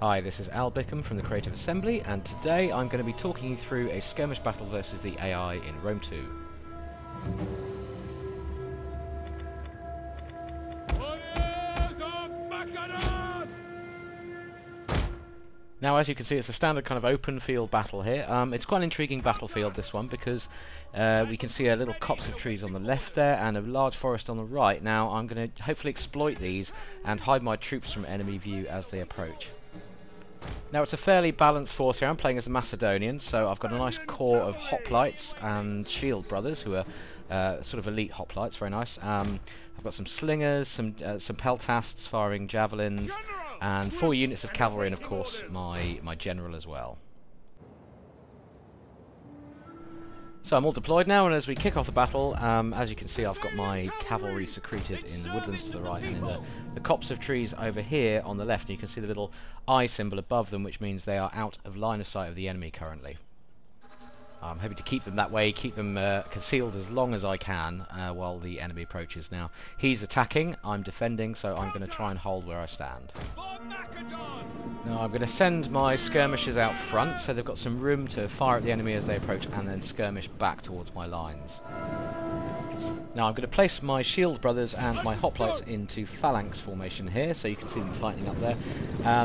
Hi, this is Al Bickham from the Creative Assembly, and today I'm going to be talking you through a skirmish battle versus the AI in Rome 2. Warriors of Macedon! Now, as you can see, it's a standard kind of open field battle here. It's quite an intriguing battlefield, this one, because we can see a little copse of trees on the left there and a large forest on the right. Now, I'm going to hopefully exploit these and hide my troops from enemy view as they approach. Now, it's a fairly balanced force here. I'm playing as a Macedonian, so I've got a nice core of hoplites and shield brothers who are sort of elite hoplites, very nice. I've got some slingers, some peltasts firing javelins, and 4 units of cavalry, and of course my general as well. So I'm all deployed now, and as we kick off the battle, as you can see, I've got my cavalry secreted in the woodlands to the right and in the copse of trees over here on the left. And you can see the little eye symbol above them, which means they are out of line of sight of the enemy currently. I'm hoping to keep them that way, keep them concealed as long as I can while the enemy approaches. Now, he's attacking, I'm defending, so I'm going to try and hold where I stand. Now, I'm going to send my skirmishers out front, so they've got some room to fire at the enemy as they approach and then skirmish back towards my lines. Now, I'm going to place my shield brothers and my hoplites into phalanx formation here, so you can see them tightening up there.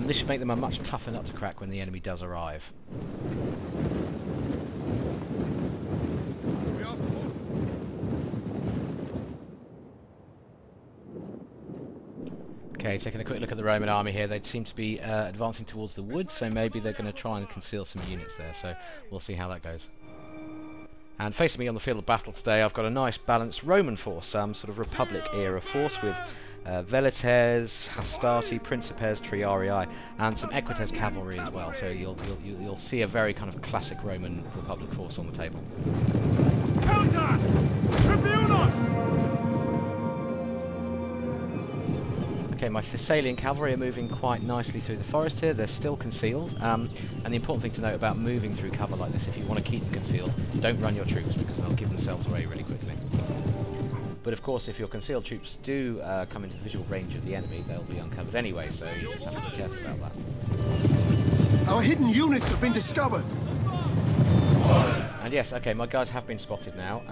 This should make them a much tougher nut to crack when the enemy does arrive. Okay, taking a quick look at the Roman army here, they seem to be advancing towards the woods, so maybe they're going to try and conceal some units there, so we'll see how that goes. And facing me on the field of battle today, I've got a nice balanced Roman force, some sort of Republic-era force with Velites, Hastati, Principes, Triarii, and some Equites cavalry as well, so you'll see a very kind of classic Roman Republic force on the table. Peltasts! Tribunos! Okay, my Thessalian cavalry are moving quite nicely through the forest here. They're still concealed, and the important thing to note about moving through cover like this, if you want to keep them concealed, don't run your troops because they'll give themselves away really quickly. But of course, if your concealed troops do come into the visual range of the enemy, they'll be uncovered anyway, so you just have to be careful about that. Our hidden units have been discovered! And yes, okay, my guys have been spotted now.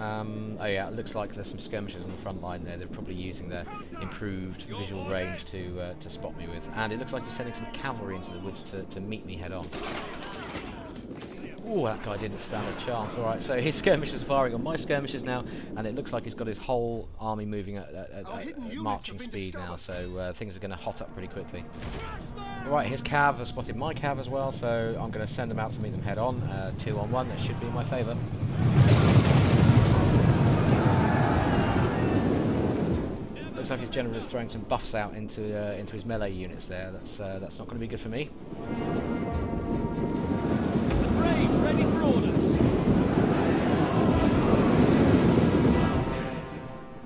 Oh yeah, it looks like there's some skirmishers on the front line there. They're probably using their improved visual range to spot me with. And it looks like he's sending some cavalry into the woods to meet me head on. Ooh, that guy didn't stand a chance. Alright, so his skirmishers are firing on my skirmishers now, and it looks like he's got his whole army moving at marching speed now, so things are going to hot up pretty quickly. Alright, his cav has spotted my cav as well, so I'm going to send them out to meet them head on. 2 on 1, that should be in my favour. Looks like his general is throwing some buffs out into his melee units there. That's not going to be good for me. Ready for orders!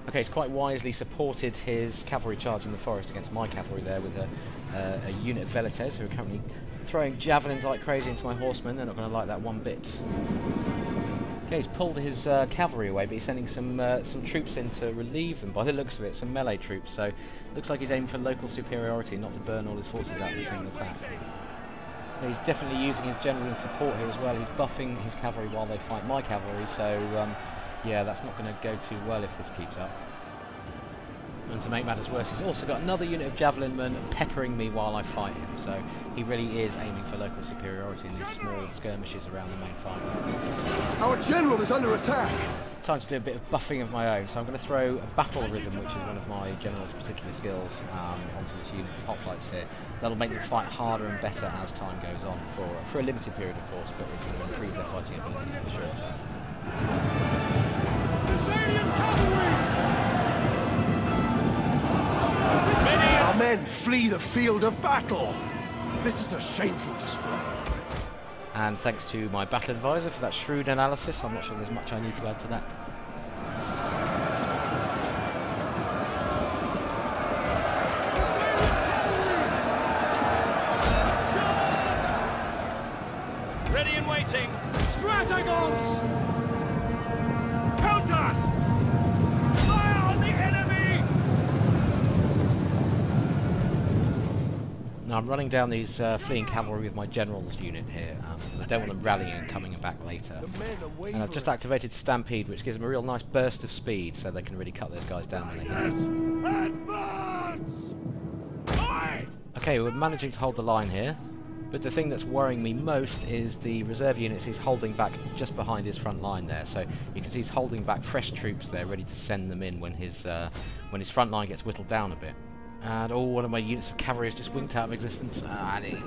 Okay, he's quite wisely supported his cavalry charge in the forest against my cavalry there with a unit of Velites who are currently throwing javelins like crazy into my horsemen. They're not going to like that one bit. Okay, he's pulled his cavalry away, but he's sending some troops in to relieve them. By the looks of it, some melee troops. So it looks like he's aiming for local superiority, not to burn all his forces out in a single attack. He's definitely using his general in support here as well. He's buffing his cavalry while they fight my cavalry, so yeah, that's not going to go too well if this keeps up. And to make matters worse, he's also got another unit of javelin men peppering me while I fight him, so he really is aiming for local superiority in these small skirmishes around the main fight. Our general is under attack! Time to do a bit of buffing of my own, so I'm going to throw a battle rhythm, which is one of my general's particular skills, onto this unit of hoplites here. That'll make them fight harder and better as time goes on, for a limited period of course, but it's going to improve their fighting abilities for sure. Thessalian cavalry! Our men flee the field of battle! This is a shameful display. And thanks to my battle advisor for that shrewd analysis. I'm not sure there's much I need to add to that. Ready and waiting! Strategons! Peltasts! Fire on the enemy! Now I'm running down these fleeing cavalry with my general's unit here, because I don't want them rallying and coming back later. And I've just activated Stampede, which gives them a real nice burst of speed, so they can really cut those guys down when they hit. Advance! Okay, we're managing to hold the line here, but the thing that's worrying me most is the reserve units he's holding back just behind his front line there. So you can see he's holding back fresh troops there, ready to send them in when his front line gets whittled down a bit. And one of my units of cavalry has just winked out of existence. And he's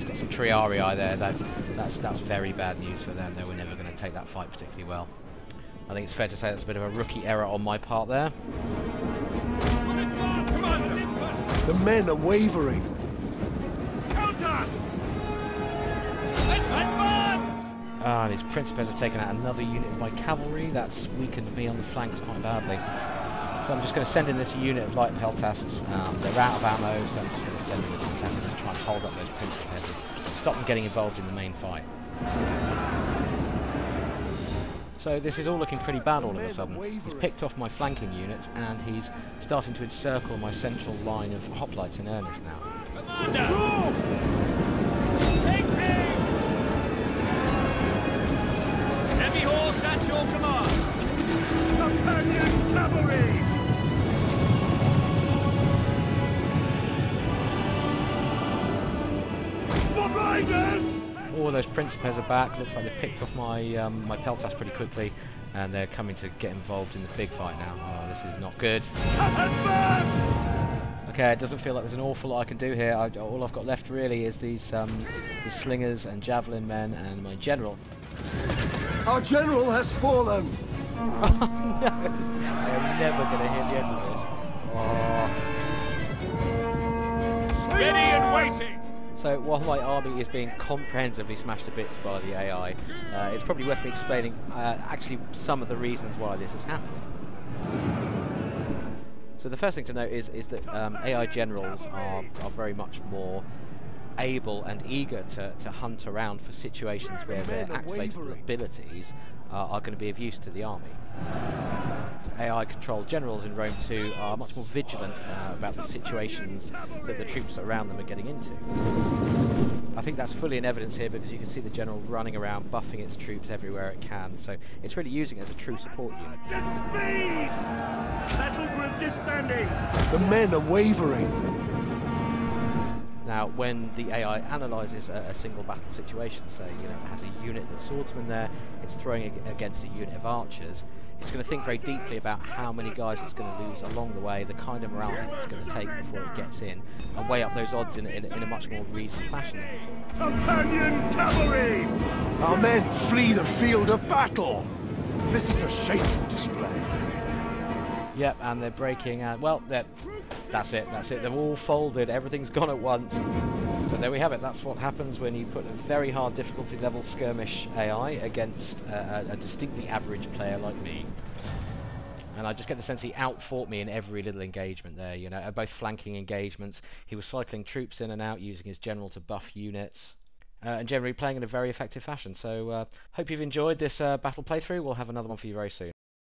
got some Triarii there. That's very bad news for them. They were never going to take that fight particularly well. I think it's fair to say that's a bit of a rookie error on my part there. The men are wavering. Contests! Advance! And his Principes have taken out another unit of my cavalry. That's weakened me on the flanks quite badly. So I'm just going to send in this unit of light peltasts. They're out of ammo, so I'm just going to send in this attacks to try and hold up those Principes, stop them getting involved in the main fight. So this is all looking pretty bad all of a sudden. He's picked off my flanking units and he's starting to encircle my central line of hoplites in earnest now. Commander! Take aim! Heavy horse at your command! Companion cavalry! For riders! All those Principes are back. Looks like they've picked off my my peltasts pretty quickly, and they're coming to get involved in the big fight now. Oh, this is not good. Advance! Okay, it doesn't feel like there's an awful lot I can do here. All I've got left really is these slingers and javelin men and my general. Our general has fallen! Oh no! I am never going to hit the end of this. Oh. Ready and waiting! So while my army is being comprehensively smashed to bits by the AI, it's probably worth me explaining actually some of the reasons why this is happening. So the first thing to note is that AI generals are very much more able and eager to hunt around for situations where their activated abilities are going to be of use to the army. So AI-controlled generals in Rome 2 are much more vigilant about the situations that the troops around them are getting into. I think that's fully in evidence here because you can see the general running around, buffing its troops everywhere it can, so it's really using it as a true support unit. Speed! Battle group disbanding! The men are wavering. Now, when the AI analyses a single battle situation, say, it has a unit of swordsmen there, it's throwing it against a unit of archers, it's going to think very deeply about how many guys it's going to lose along the way, the kind of morale hit it's going to take before it gets in, and weigh up those odds in a much more reasoned fashion than before. Companion cavalry! Our men flee the field of battle! This is a shameful display. Yep, and they're breaking, well, that's it, they've all folded, everything's gone at once. But there we have it, that's what happens when you put a very hard difficulty level skirmish AI against a distinctly average player like me. And I just get the sense he outfought me in every little engagement there, at both flanking engagements. He was cycling troops in and out, using his general to buff units. And generally playing in a very effective fashion. So hope you've enjoyed this battle playthrough. We'll have another one for you very soon.